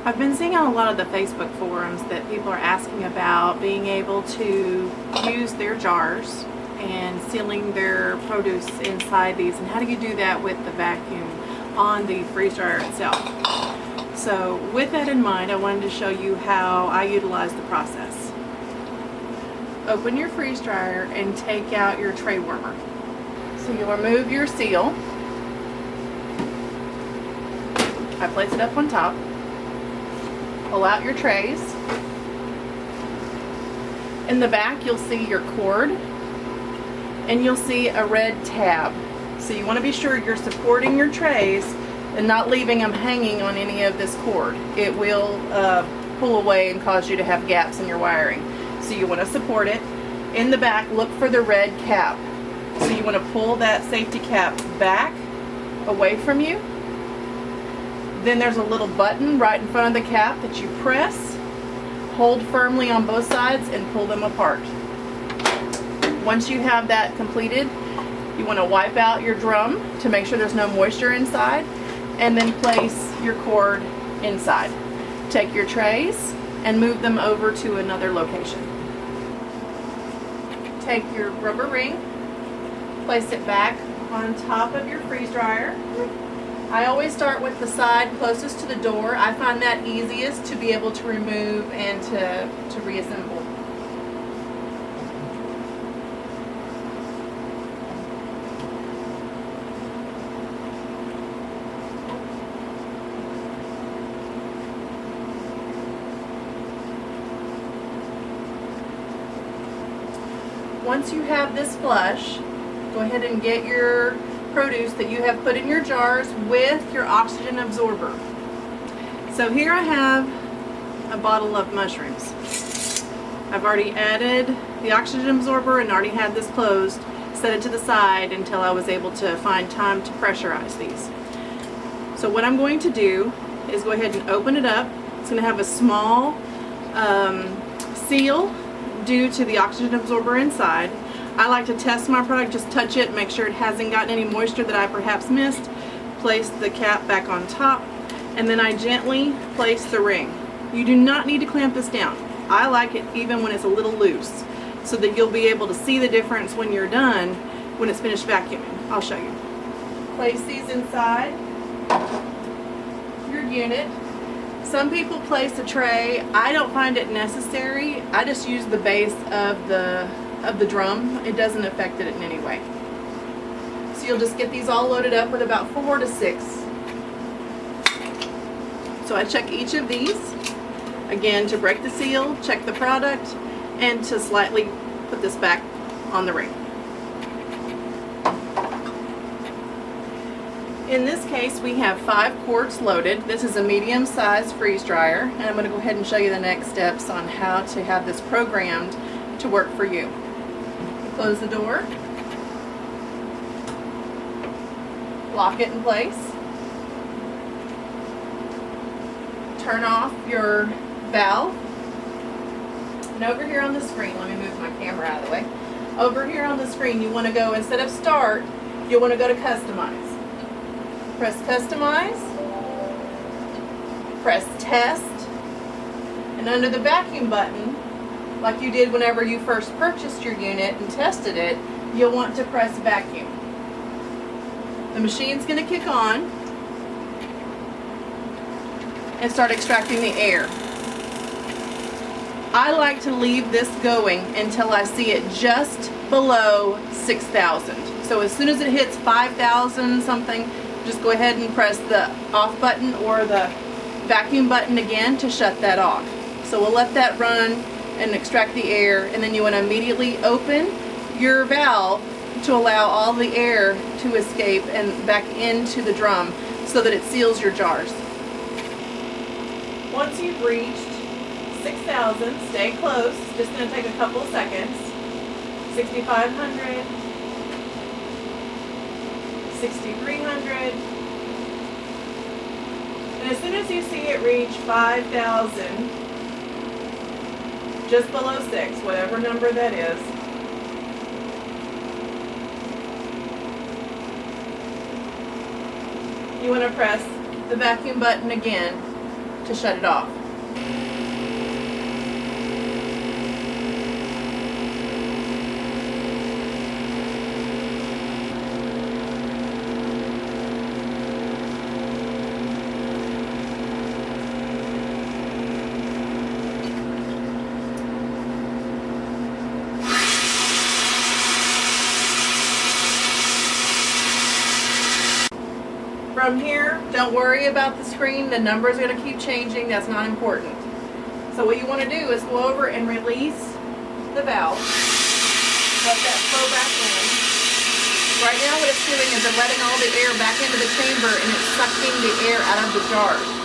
I've been seeing on a lot of the Facebook forums that people are asking about being able to use their jars and sealing their produce inside these, and how do you do that with the vacuum on the freeze dryer itself. So with that in mind, I wanted to show you how I utilize the process. Open your freeze dryer and take out your tray warmer. So you'll remove your seal. I place it up on top. Pull out your trays. In the back you'll see your cord and you'll see a red tab. So you want to be sure you're supporting your trays and not leaving them hanging on any of this cord. It will pull away and cause you to have gaps in your wiring. So you want to support it. In the back, look for the red cap. So you want to pull that safety cap back away from you. Then there's a little button right in front of the cap that you press, hold firmly on both sides, and pull them apart. Once you have that completed, you want to wipe out your drum to make sure there's no moisture inside, and then place your cord inside. Take your trays and move them over to another location. Take your rubber ring, place it back on top of your freeze dryer. I always start with the side closest to the door. I find that easiest to be able to remove and to reassemble. Once you have this flush, go ahead and get your produce that you have put in your jars with your oxygen absorber. So here I have a bottle of mushrooms. I've already added the oxygen absorber and already had this closed, set it to the side until I was able to find time to pressurize these. So what I'm going to do is go ahead and open it up. It's going to have a small seal due to the oxygen absorber inside. I like to test my product, just touch it, make sure it hasn't gotten any moisture that I perhaps missed. Place the cap back on top, and then I gently place the ring. You do not need to clamp this down. I like it even when it's a little loose, so that you'll be able to see the difference when you're done, when it's finished vacuuming. I'll show you. Place these inside your unit. Some people place a tray. I don't find it necessary. I just use the base of the drum. It doesn't affect it in any way. So you'll just get these all loaded up with about 4 to 6. So I check each of these, again, to break the seal, check the product, and to slightly put this back on the ring. In this case, we have 5 quarts loaded. This is a medium-sized freeze dryer, and I'm going to go ahead and show you the next steps on how to have this programmed to work for you. Close the door, lock it in place, turn off your valve, and over here on the screen, let me move my camera out of the way. Over here on the screen, you want to go, instead of start, you want to go to customize. Press customize, press test, and under the vacuum button, like you did whenever you first purchased your unit and tested it, you'll want to press vacuum. The machine's going to kick on and start extracting the air. I like to leave this going until I see it just below 6,000. So as soon as it hits 5,000 something, just go ahead and press the off button or the vacuum button again to shut that off. So we'll let that run and extract the air, and then you want to immediately open your valve to allow all the air to escape and back into the drum so that it seals your jars. Once you've reached 6,000, stay close. It's just going to take a couple of seconds. 6,500, 6,300, and as soon as you see it reach 5,000, just below 6, whatever number that is, you want to press the vacuum button again to shut it off. From here, don't worry about the screen. The numbers are going to keep changing. That's not important. So what you want to do is go over and release the valve. Let that flow back in. Right now what it's doing is it's letting all the air back into the chamber and it's sucking the air out of the jars.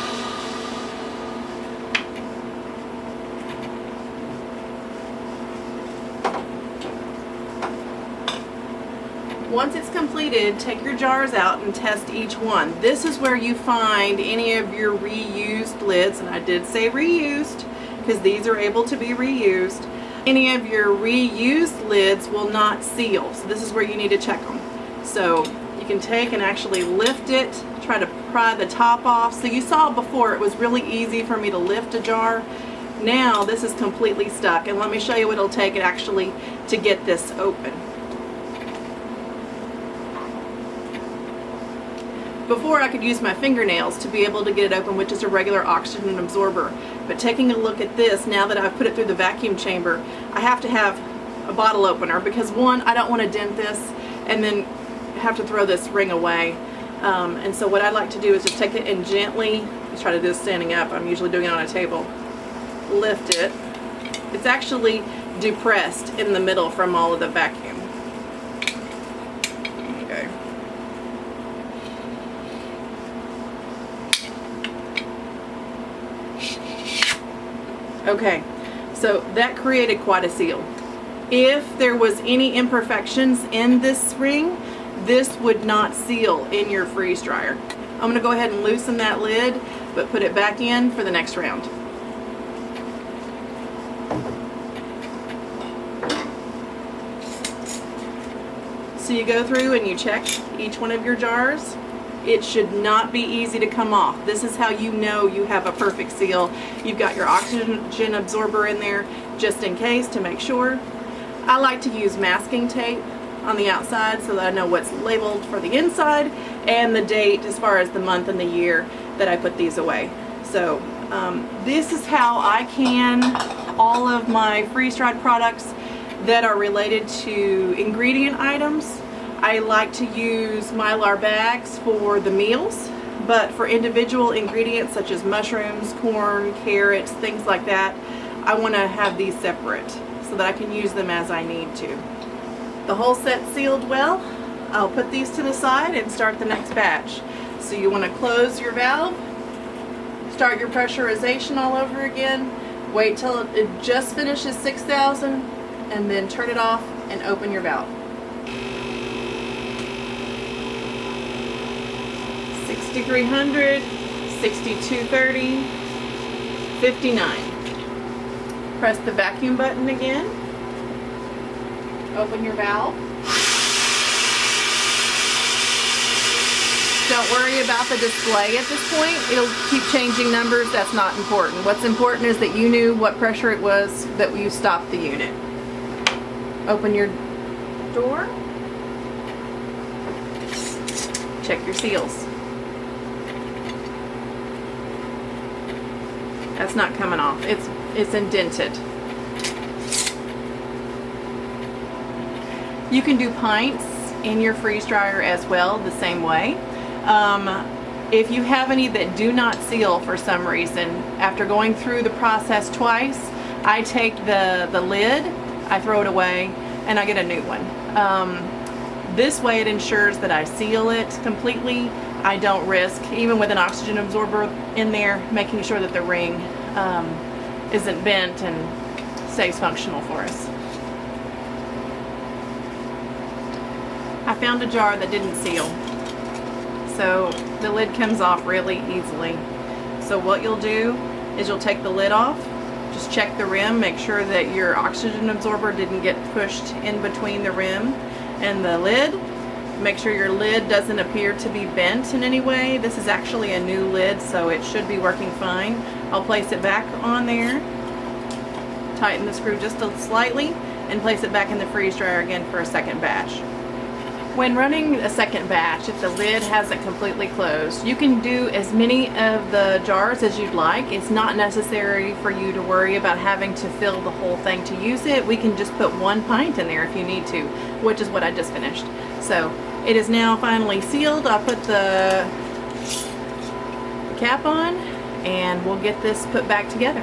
Once it's completed, take your jars out and test each one. This is where you find any of your reused lids, and I did say reused because these are able to be reused. Any of your reused lids will not seal, so this is where you need to check them. So you can take and actually lift it, try to pry the top off. So you saw before it was really easy for me to lift a jar. Now this is completely stuck, and let me show you what it'll take it actually to get this open. Before I could use my fingernails to be able to get it open, which is a regular oxygen absorber. But taking a look at this, now that I've put it through the vacuum chamber, I have to have a bottle opener because one, I don't want to dent this and then have to throw this ring away. And so what I'd like to do is just take it and gently, let's try to do this standing up, I'm usually doing it on a table, lift it. It's actually depressed in the middle from all of the vacuum. Okay. Okay, so that created quite a seal. If there was any imperfections in this ring, this would not seal in your freeze dryer. I'm going to go ahead and loosen that lid, but put it back in for the next round. So you go through and you check each one of your jars. It should not be easy to come off. This is how you know you have a perfect seal. You've got your oxygen absorber in there just in case to make sure. I like to use masking tape on the outside so that I know what's labeled for the inside and the date as far as the month and the year that I put these away. So this is how I can all of my freeze-dried products that are related to ingredient items. I like to use Mylar bags for the meals, but for individual ingredients such as mushrooms, corn, carrots, things like that, I want to have these separate so that I can use them as I need to. The whole set sealed well. I'll put these to the side and start the next batch. So you want to close your valve, start your pressurization all over again, wait till it just finishes 6,000, and then turn it off and open your valve. 6,300, 6,230, 59. Press the vacuum button again. Open your valve. Don't worry about the display at this point. It'll keep changing numbers. That's not important. What's important is that you knew what pressure it was that you stopped the unit. Open your door. Check your seals. That's not coming off. It's indented. You can do pints in your freeze dryer as well, the same way. If you have any that do not seal for some reason, after going through the process twice, I take the lid, I throw it away, and I get a new one. This way it ensures that I seal it completely. I don't risk, even with an oxygen absorber in there, making sure that the ring isn't bent and stays functional for us. I found a jar that didn't seal, so the lid comes off really easily. So what you'll do is you'll take the lid off, just check the rim, make sure that your oxygen absorber didn't get pushed in between the rim and the lid, Make sure your lid doesn't appear to be bent in any way. This is actually a new lid, so it should be working fine. I'll place it back on there, tighten the screw just slightly, and place it back in the freeze dryer again for a second batch. When running a second batch, if the lid hasn't completely closed, you can do as many of the jars as you'd like. It's not necessary for you to worry about having to fill the whole thing to use it. We can just put 1 pint in there if you need to, which is what I just finished. So it is now finally sealed. I'll put the cap on and we'll get this put back together.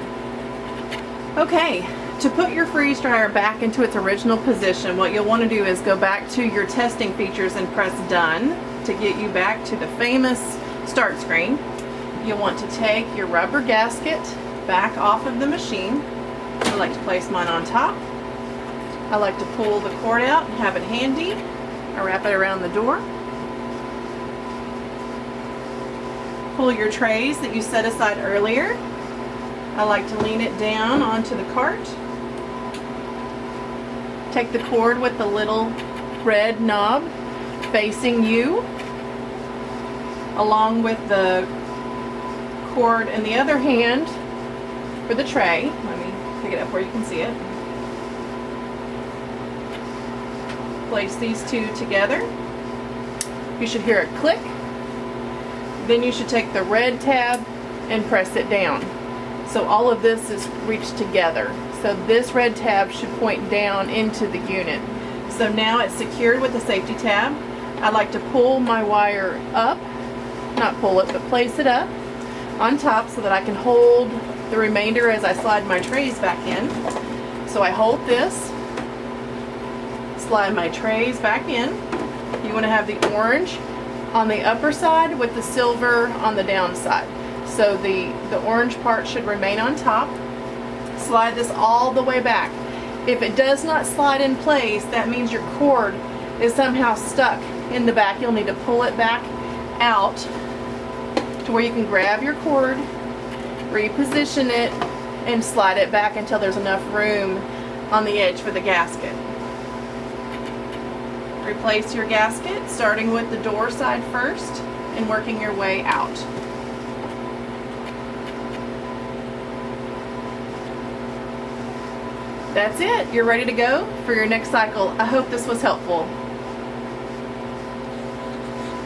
Okay, to put your freeze dryer back into its original position, what you'll want to do is go back to your testing features and press done to get you back to the famous start screen. You'll want to take your rubber gasket back off of the machine. I like to place mine on top. I like to pull the cord out and have it handy. I wrap it around the door. Pull your trays that you set aside earlier. I like to lean it down onto the cart. Take the cord with the little red knob facing you, along with the cord in the other hand for the tray. Let me pick it up where you can see it. Place these two together. You should hear a click. Then you should take the red tab and press it down. So all of this is reached together. So this red tab should point down into the unit. So now it's secured with the safety tab. I like to pull my wire up, not pull it, but place it up on top so that I can hold the remainder as I slide my trays back in. So I hold this, slide my trays back in. You want to have the orange on the upper side with the silver on the down side. So the orange part should remain on top. Slide this all the way back. If it does not slide in place, that means your cord is somehow stuck in the back. You'll need to pull it back out to where you can grab your cord, reposition it, and slide it back until there's enough room on the edge for the gasket. Replace your gasket, starting with the door side first and working your way out. That's it. You're ready to go for your next cycle. I hope this was helpful.